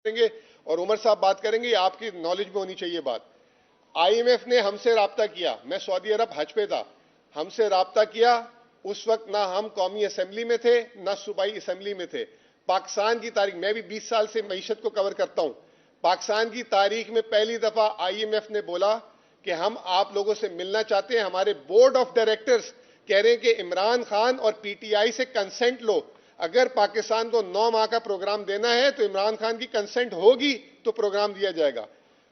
करेंगे और उमर साहब बात करेंगे, ये आपकी नॉलेज में होनी चाहिए बात। आईएमएफ ने हमसे राब्ता किया, मैं सऊदी अरब हज पे था, हमसे राब्ता किया। उस वक्त ना हम कौमी असेंबली में थे ना सूबाई असेंबली में थे। पाकिस्तान की तारीख, मैं भी 20 साल से मईशत को कवर करता हूं, पाकिस्तान की तारीख में पहली दफा आईएमएफ ने बोला कि हम आप लोगों से मिलना चाहते हैं। हमारे बोर्ड ऑफ डायरेक्टर्स कह रहे हैं कि इमरान खान और पीटीआई से कंसेंट लो, अगर पाकिस्तान को 9 माह का प्रोग्राम देना है तो इमरान खान की कंसेंट होगी तो प्रोग्राम दिया जाएगा।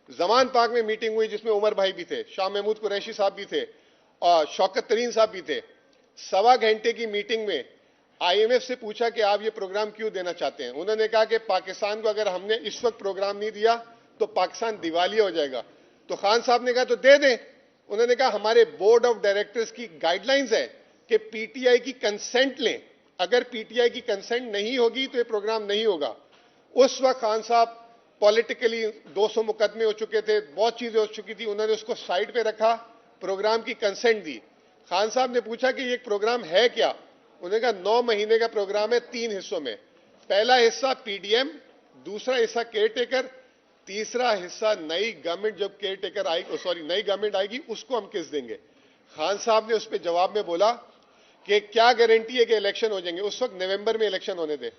जमान पाक में मीटिंग हुई जिसमें उमर भाई भी थे, शाह महमूद कुरैशी साहब भी थे और शौकत तरीन साहब भी थे। 1.25 घंटे की मीटिंग में आईएमएफ से पूछा कि आप ये प्रोग्राम क्यों देना चाहते हैं। उन्होंने कहा कि पाकिस्तान को अगर हमने इस वक्त प्रोग्राम नहीं दिया तो पाकिस्तान दिवालिया हो जाएगा। तो खान साहब ने कहा तो दे दें। उन्होंने कहा हमारे बोर्ड ऑफ डायरेक्टर्स की गाइडलाइंस है कि पीटीआई की कंसेंट लें, अगर पीटीआई की कंसेंट नहीं होगी तो ये प्रोग्राम नहीं होगा। उस वक्त खान साहब पॉलिटिकली 200 मुकदमे हो चुके थे, बहुत चीजें हो चुकी थी, उन्होंने उसको साइड पे रखा, प्रोग्राम की कंसेंट दी। खान साहब ने पूछा कि ये प्रोग्राम है क्या। उन्होंने कहा 9 महीने का प्रोग्राम है, 3 हिस्सों में। पहला हिस्सा पीडीएम, दूसरा हिस्सा केयर टेकर, तीसरा हिस्सा नई गवर्नमेंट जब केयर टेकर आएगी, सॉरी नई गवर्नमेंट आएगी उसको हम किस देंगे। खान साहब ने उस पर जवाब में बोला कि क्या गारंटी है कि इलेक्शन हो जाएंगे। उस वक्त नवंबर में इलेक्शन होने थे।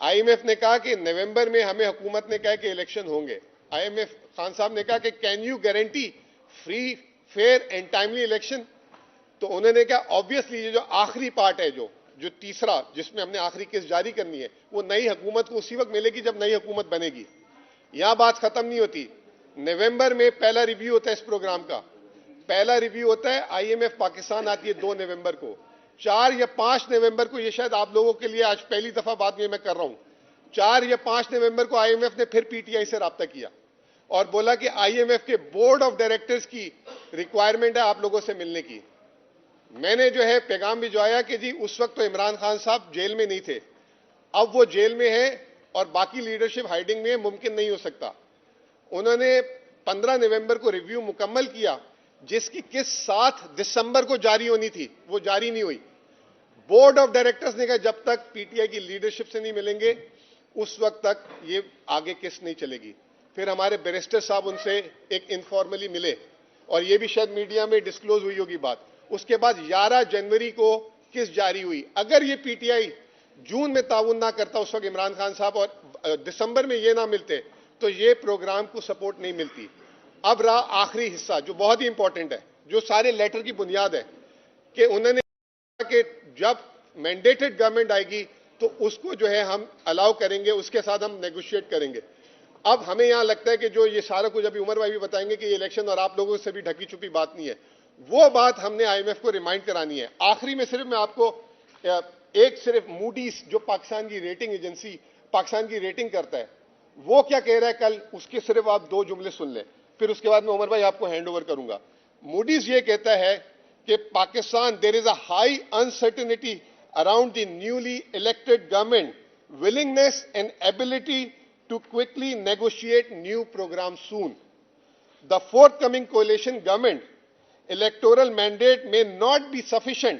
आईएमएफ ने कहा कि नवंबर में हमें हुकूमत ने कहा कि इलेक्शन होंगे। आईएमएफ खान साहब ने कहा कि can you guarantee free fair and timely election. तो उन्होंने कहा ऑब्वियसली ये जो आखिरी पार्ट है, जो तीसरा जिसमें हमने आखिरी केस जारी करनी है, वो नई हुकूमत को उसी वक्त मिलेगी जब नई हुकूमत बनेगी। यहां बात खत्म नहीं होती। नवंबर में पहला रिव्यू होता है इस प्रोग्राम का, पहला रिव्यू होता है। आईएमएफ पाकिस्तान आती है 2 नवंबर को। 4 या 5 नवंबर को, ये शायद आप लोगों के लिए आज पहली दफा बात में मैं कर रहा हूं, 4 या 5 नवंबर को आईएमएफ ने फिर पीटीआई से राब्ता किया और बोला कि आईएमएफ के बोर्ड ऑफ डायरेक्टर्स की रिक्वायरमेंट है आप लोगों से मिलने की। मैंने जो है पैगाम भिजवाया कि जी उस वक्त तो इमरान खान साहब जेल में नहीं थे, अब वो जेल में है और बाकी लीडरशिप हाइडिंग में है, मुमकिन नहीं हो सकता। उन्होंने 15 नवंबर को रिव्यू मुकम्मल किया, जिसकी किस 7 दिसंबर को जारी होनी थी, वो जारी नहीं हुई। बोर्ड ऑफ डायरेक्टर्स ने कहा जब तक पीटीआई की लीडरशिप से नहीं मिलेंगे उस वक्त तक ये आगे किस नहीं चलेगी। फिर हमारे बैरिस्टर साहब उनसे एक इनफॉर्मली मिले और ये भी शायद मीडिया में डिस्क्लोज हुई होगी बात। उसके बाद 11 जनवरी को किस जारी हुई। अगर ये पीटीआई जून में ताउन ना करता उस वक्त इमरान खान साहब और दिसंबर में ये ना मिलते तो ये प्रोग्राम को सपोर्ट नहीं मिलती। अब रहा आखिरी हिस्सा जो बहुत ही इंपॉर्टेंट है, जो सारे लेटर की बुनियाद है, कि उन्होंने कहा कि जब मैंडेटेड गवर्नमेंट आएगी तो उसको जो है हम अलाउ करेंगे, उसके साथ हम नेगोशिएट करेंगे। अब हमें यहां लगता है कि जो ये सारा कुछ अभी उमर भाई भी बताएंगे कि ये इलेक्शन और आप लोगों से भी ढकी छुपी बात नहीं है, वो बात हमने आईएमएफ को रिमाइंड करानी है। आखिरी में सिर्फ मैं आपको एक सिर्फ मूडीज जो पाकिस्तान की रेटिंग एजेंसी पाकिस्तान की रेटिंग करता है, वो क्या कह रहा है कल, उसके सिर्फ आप 2 जुमले सुन लें, फिर उसके बाद मैं उमर भाई आपको हैंड ओवर करूंगा। मूडीज ये कहता है कि Pakistan, there is a high uncertainty around the newly elected government willingness and ability to quickly negotiate new program soon. The forthcoming coalition government electoral mandate may not be sufficient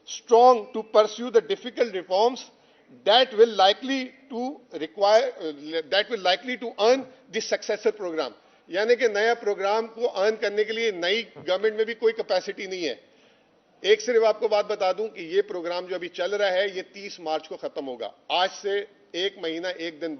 strong to pursue the difficult reforms that will likely to earn the successor program। यानी कि नया programme को earn करने के लिए नई government में भी कोई कैपेसिटी नहीं है। एक सिर्फ आपको बात बता दूं कि ये प्रोग्राम जो अभी चल रहा है ये 30 मार्च को खत्म होगा। आज से 1 महीना 1 दिन